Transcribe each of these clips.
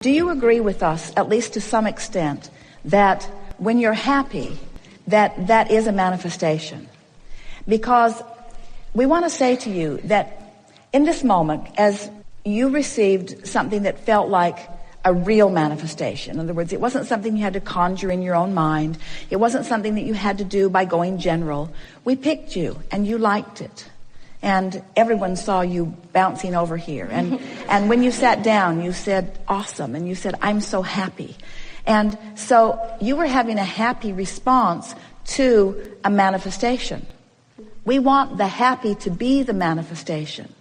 Do you agree with us, at least to some extent, that when you're happy, that is a manifestation? Because we want to say to you that in this moment, as you received something that felt like a real manifestation, in other words, it wasn't something you had to conjure in your own mind, it wasn't something that you had to do by going general. We picked you and you liked it. And everyone saw you bouncing over here. And when you sat down, you said, awesome. And you said, I'm so happy. And so you were having a happy response to a manifestation. We want the happy to be the manifestation.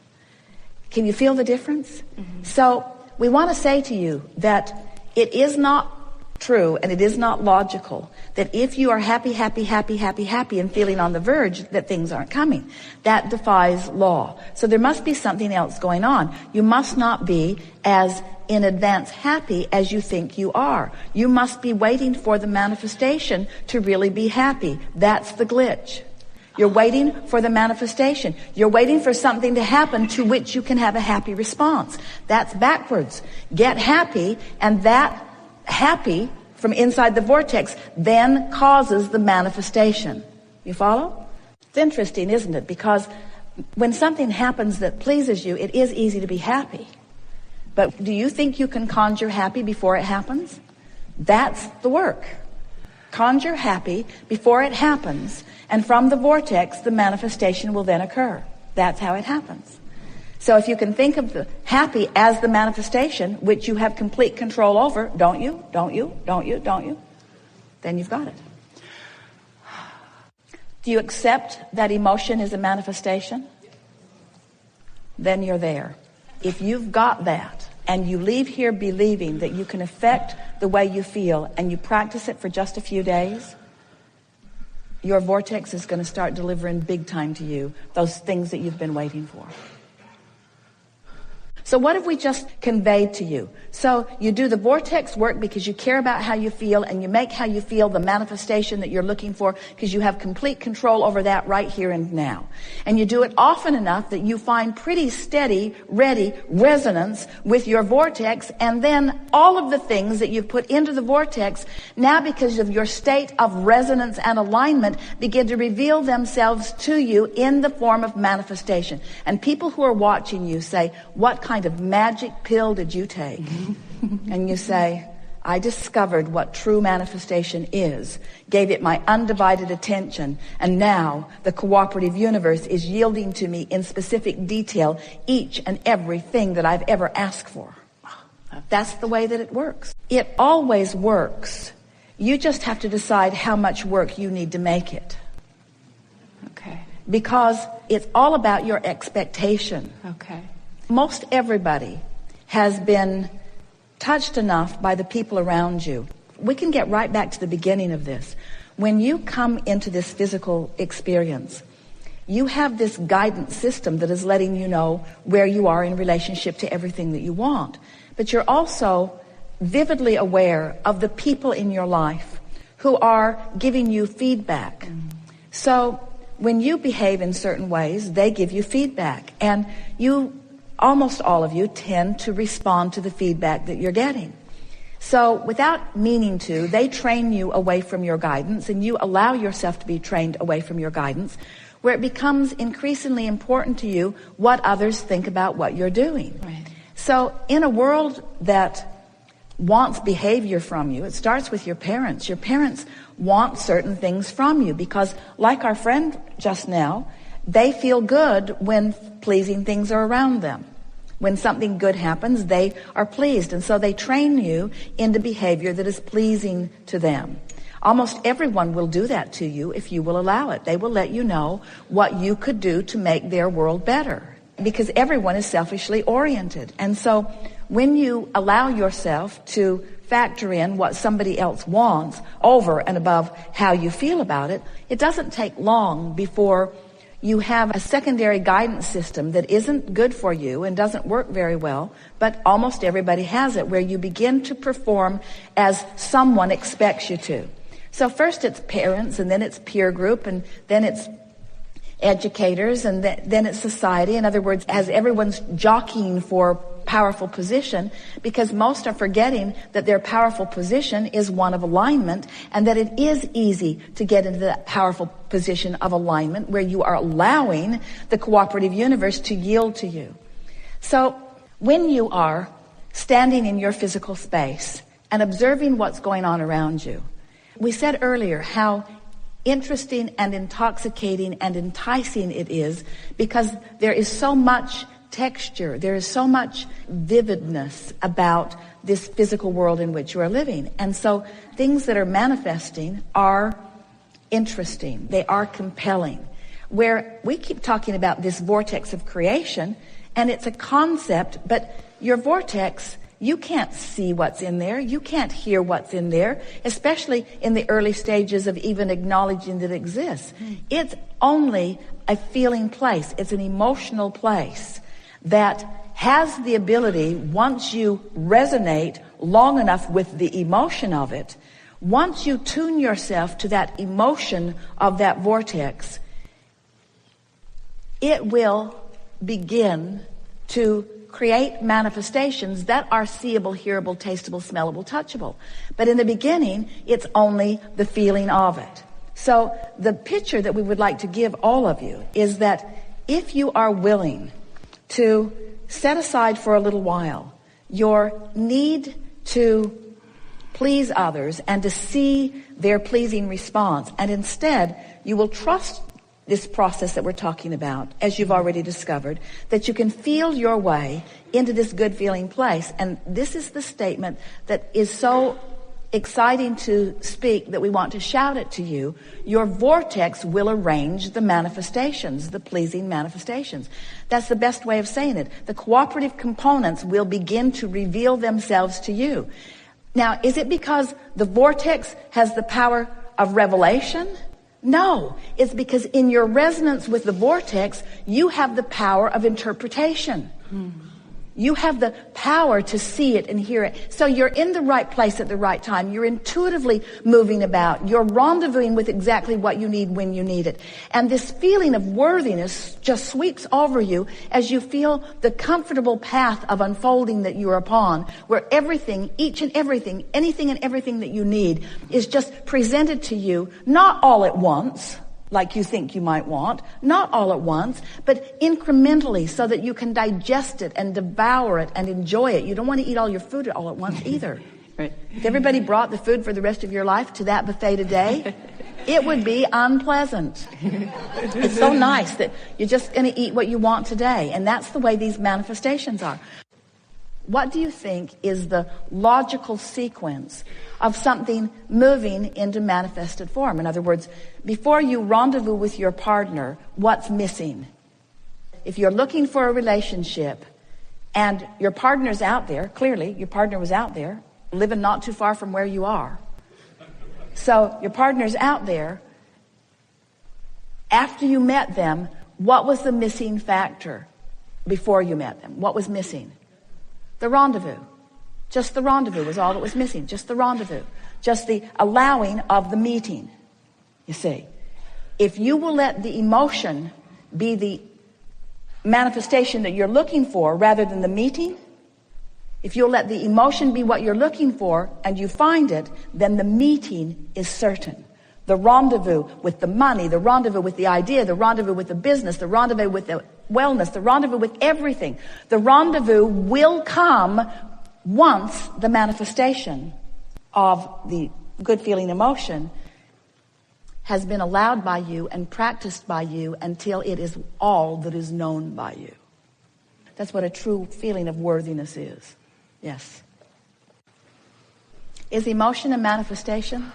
Can you feel the difference? Mm-hmm. So we want to say to you that it is not true and it is not logical that if you are happy and feeling on the verge that things aren't coming. That defies law. So there must be something else going on. You must not be as in advance happy as you think you are. You must be waiting for the manifestation to really be happy. That's the glitch. You're waiting for the manifestation. You're waiting for something to happen to which you can have a happy response. That's backwards. Get happy, and that happy from inside the vortex then causes the manifestation. You follow? It's interesting, isn't it? Because when something happens that pleases you, it is easy to be happy. But do you think you can conjure happy before it happens? That's the work. Conjure happy before it happens, and from the vortex, the manifestation will then occur. That's how it happens. So if you can think of the happy as the manifestation, which you have complete control over, don't you? Then you've got it. Do you accept that emotion is a manifestation? Then you're there. If you've got that, and you leave here believing that you can affect the way you feel, and you practice it for just a few days, your vortex is going to start delivering big time to you those things that you've been waiting for. So what have we just conveyed to you? So you do the vortex work because you care about how you feel, and you make how you feel the manifestation that you're looking for because you have complete control over that right here and now. And you do it often enough that you find pretty steady, ready resonance with your vortex, and then all of the things that you've put into the vortex now, because of your state of resonance and alignment, begin to reveal themselves to you in the form of manifestation. And people who are watching you say, what kind of magic pill did you take? And you say, I discovered what true manifestation is, gave it my undivided attention, and now the cooperative universe is yielding to me in specific detail each and everything that I've ever asked for. That's the way that it works. It always works. You just have to decide how much work you need to make it. Okay. Because it's all about your expectation. Okay. Most everybody has been touched enough by the people around you. We can get right back to the beginning of this. When you come into this physical experience, you have this guidance system that is letting you know where you are in relationship to everything that you want. But you're also vividly aware of the people in your life who are giving you feedback. So when you behave in certain ways, they give you feedback. And almost all of you tend to respond to the feedback that you're getting. So without meaning to, they train you away from your guidance, and you allow yourself to be trained away from your guidance, where it becomes increasingly important to you what others think about what you're doing. Right. So in a world that wants behavior from you, it starts with your parents. Your parents want certain things from you because, like our friend just now, they feel good when pleasing things are around them. When something good happens, they are pleased. And so they train you into behavior that is pleasing to them. Almost everyone will do that to you if you will allow it. They will let you know what you could do to make their world better. Because everyone is selfishly oriented. And so when you allow yourself to factor in what somebody else wants over and above how you feel about it, it doesn't take long before you have a secondary guidance system that isn't good for you and doesn't work very well, but almost everybody has it, where you begin to perform as someone expects you to. So first it's parents, and then it's peer group, and then it's educators, and then it's society. In other words, as everyone's jockeying for powerful position, because most are forgetting that their powerful position is one of alignment, and that it is easy to get into that powerful position of alignment where you are allowing the cooperative universe to yield to you. So when you are standing in your physical space and observing what's going on around you, we said earlier how interesting and intoxicating and enticing it is, because there is so much texture, there is so much vividness about this physical world in which you are living. And so things that are manifesting are interesting, they are compelling. Where we keep talking about this vortex of creation, and it's a concept, but your vortex, you can't see what's in there. You can't hear what's in there, especially in the early stages of even acknowledging that it exists. It's only a feeling place. It's an emotional place that has the ability, once you resonate long enough with the emotion of it, once you tune yourself to that emotion of that vortex, it will begin to create manifestations that are seeable, hearable, tastable, smellable, touchable. But in the beginning, it's only the feeling of it. So the picture that we would like to give all of you is that if you are willing to set aside for a little while your need to please others and to see their pleasing response, and instead you will trust this process that we're talking about, as you've already discovered, that you can feel your way into this good feeling place. And this is the statement that is so exciting to speak that we want to shout it to you. Your vortex will arrange the manifestations, the pleasing manifestations. That's the best way of saying it. The cooperative components will begin to reveal themselves to you. Now, is it because the vortex has the power of revelation? No, it's because in your resonance with the vortex, you have the power of interpretation. You have the power to see it and hear it. So you're in the right place at the right time. You're intuitively moving about. You're rendezvousing with exactly what you need when you need it. And this feeling of worthiness just sweeps over you as you feel the comfortable path of unfolding that you're upon, where everything, each and everything, anything and everything that you need is just presented to you, not all at once, like you think you might want, not all at once, but incrementally, so that you can digest it and devour it and enjoy it. You don't want to eat all your food all at once either. Right. If everybody brought the food for the rest of your life to that buffet today, it would be unpleasant. It's so nice that you're just going to eat what you want today. And that's the way these manifestations are. What do you think is the logical sequence of something moving into manifested form? In other words, before you rendezvous with your partner, what's missing? If you're looking for a relationship and your partner's out there, clearly your partner was out there, living not too far from where you are. So your partner's out there. After you met them, what was the missing factor before you met them? What was missing? The rendezvous. Just the rendezvous was all that was missing. Just the rendezvous. Just the allowing of the meeting. You see, if you will let the emotion be the manifestation that you're looking for rather than the meeting, if you'll let the emotion be what you're looking for and you find it, then the meeting is certain. The rendezvous with the money, the rendezvous with the idea, the rendezvous with the business, the rendezvous with the wellness, the rendezvous with everything. The rendezvous will come once the manifestation of the good feeling emotion has been allowed by you and practiced by you until it is all that is known by you. That's what a true feeling of worthiness is. Yes. Is emotion a manifestation?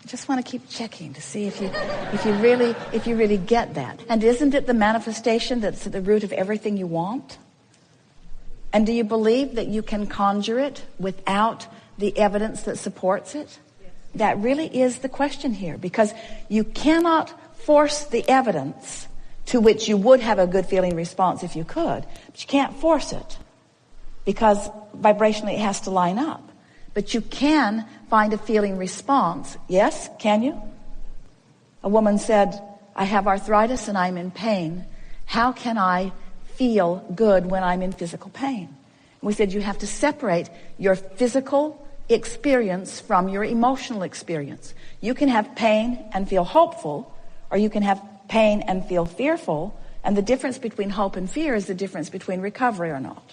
I just want to keep checking to see if you really get that. And isn't it the manifestation that's at the root of everything you want? And do you believe that you can conjure it without the evidence that supports it? Yes. That really is the question here, because you cannot force the evidence to which you would have a good feeling response if you could, but you can't force it because vibrationally it has to line up. But you can find a feeling response. Yes, can you? A woman said, I have arthritis and I'm in pain. How can I feel good when I'm in physical pain. And we said you have to separate your physical experience from your emotional experience. You can have pain and feel hopeful, or you can have pain and feel fearful, and the difference between hope and fear is the difference between recovery or not.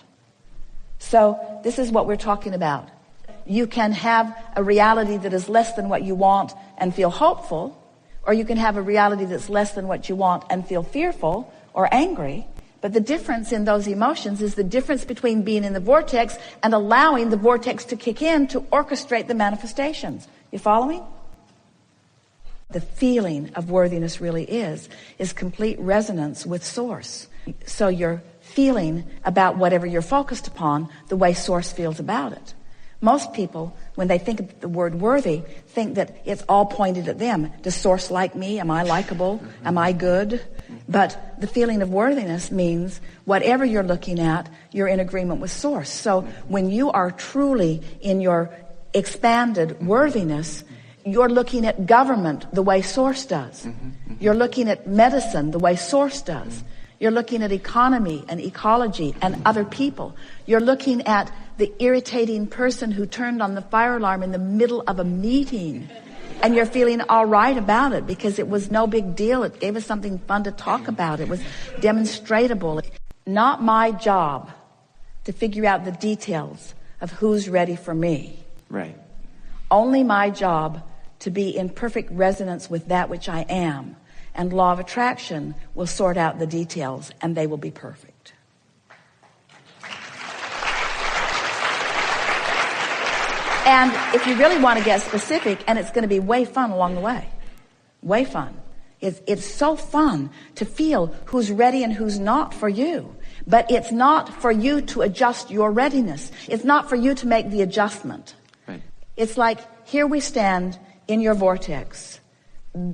So this is what we're talking about. You can have a reality that is less than what you want and feel hopeful, or you can have a reality that's less than what you want and feel fearful or angry. But the difference in those emotions is the difference between being in the vortex and allowing the vortex to kick in to orchestrate the manifestations. You following? The feeling of worthiness really is complete resonance with Source. So you're feeling about whatever you're focused upon the way Source feels about it. Most people, when they think of the word worthy, think that it's all pointed at them. Does Source like me? Am I likable? Am I good? But the feeling of worthiness means whatever you're looking at, you're in agreement with Source. So when you are truly in your expanded worthiness, you're looking at government the way Source does. You're looking at medicine the way Source does. You're looking at economy and ecology and other people. You're looking at the irritating person who turned on the fire alarm in the middle of a meeting. And you're feeling all right about it because it was no big deal. It gave us something fun to talk about. It was demonstratable. Not my job to figure out the details of who's ready for me. Right. Only my job to be in perfect resonance with that which I am. And law of attraction will sort out the details, and they will be perfect. And if you really want to get specific, and it's going to be way fun along the way. Way fun. It's so fun to feel who's ready and who's not for you. But it's not for you to adjust your readiness. It's not for you to make the adjustment. Right. It's like, here we stand in your vortex,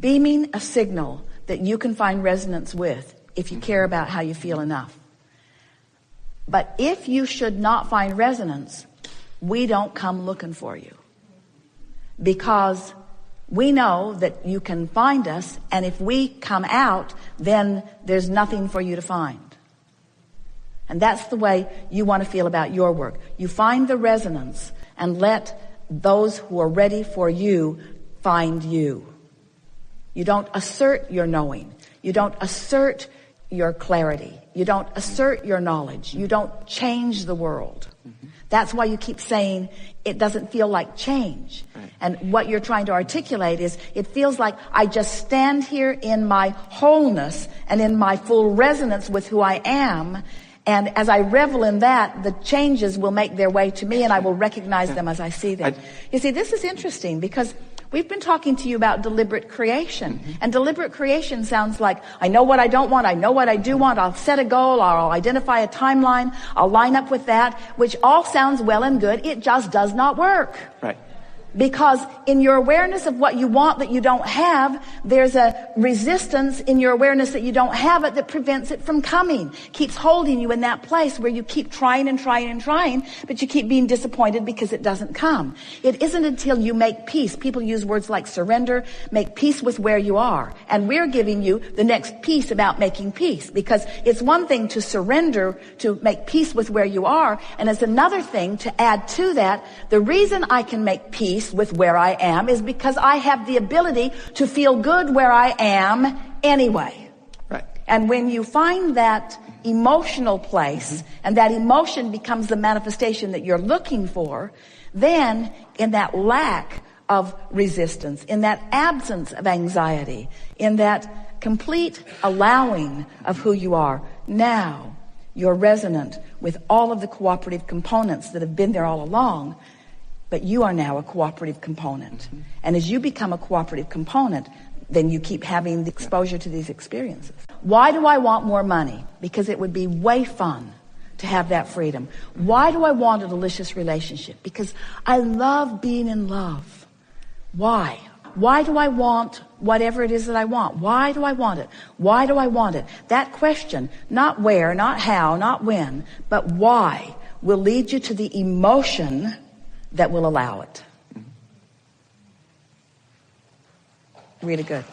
beaming a signal that you can find resonance with if you care about how you feel enough. But if you should not find resonance, we don't come looking for you. Because we know that you can find us, and if we come out, then there's nothing for you to find. And that's the way you want to feel about your work. You find the resonance and let those who are ready for you find you. You don't assert your knowing. You don't assert your clarity. You don't assert your knowledge. You don't change the world. That's why you keep saying it doesn't feel like change. Right. And what you're trying to articulate is it feels like I just stand here in my wholeness and in my full resonance with who I am. And as I revel in that, the changes will make their way to me, and I will recognize them as I see them. You see, this is interesting because we've been talking to you about deliberate creation. And deliberate creation sounds like, I know what I don't want, I know what I do want, I'll set a goal, I'll identify a timeline, I'll line up with that, which all sounds well and good. It just does not work. Right. Because in your awareness of what you want that you don't have, there's a resistance in your awareness that you don't have it that prevents it from coming. Keeps holding you in that place where you keep trying and trying and trying, but you keep being disappointed because it doesn't come. It isn't until you make peace. People use words like surrender, make peace with where you are. And we're giving you the next piece about making peace, because it's one thing to surrender, to make peace with where you are, and it's another thing to add to that, the reason I can make peace with where I am is because I have the ability to feel good where I am anyway. Right. And when you find that emotional place and that emotion becomes the manifestation that you're looking for, then in that lack of resistance, in that absence of anxiety, in that complete allowing of who you are, now you're resonant with all of the cooperative components that have been there all along. But you are now a cooperative component. And as you become a cooperative component, then you keep having the exposure to these experiences. Why do I want more money? Because it would be way fun to have that freedom. Why do I want a delicious relationship? Because I love being in love. Why? Why do I want whatever it is that I want? Why do I want it? Why do I want it? That question, not where, not how, not when, but why, will lead you to the emotion that will allow it. Really good.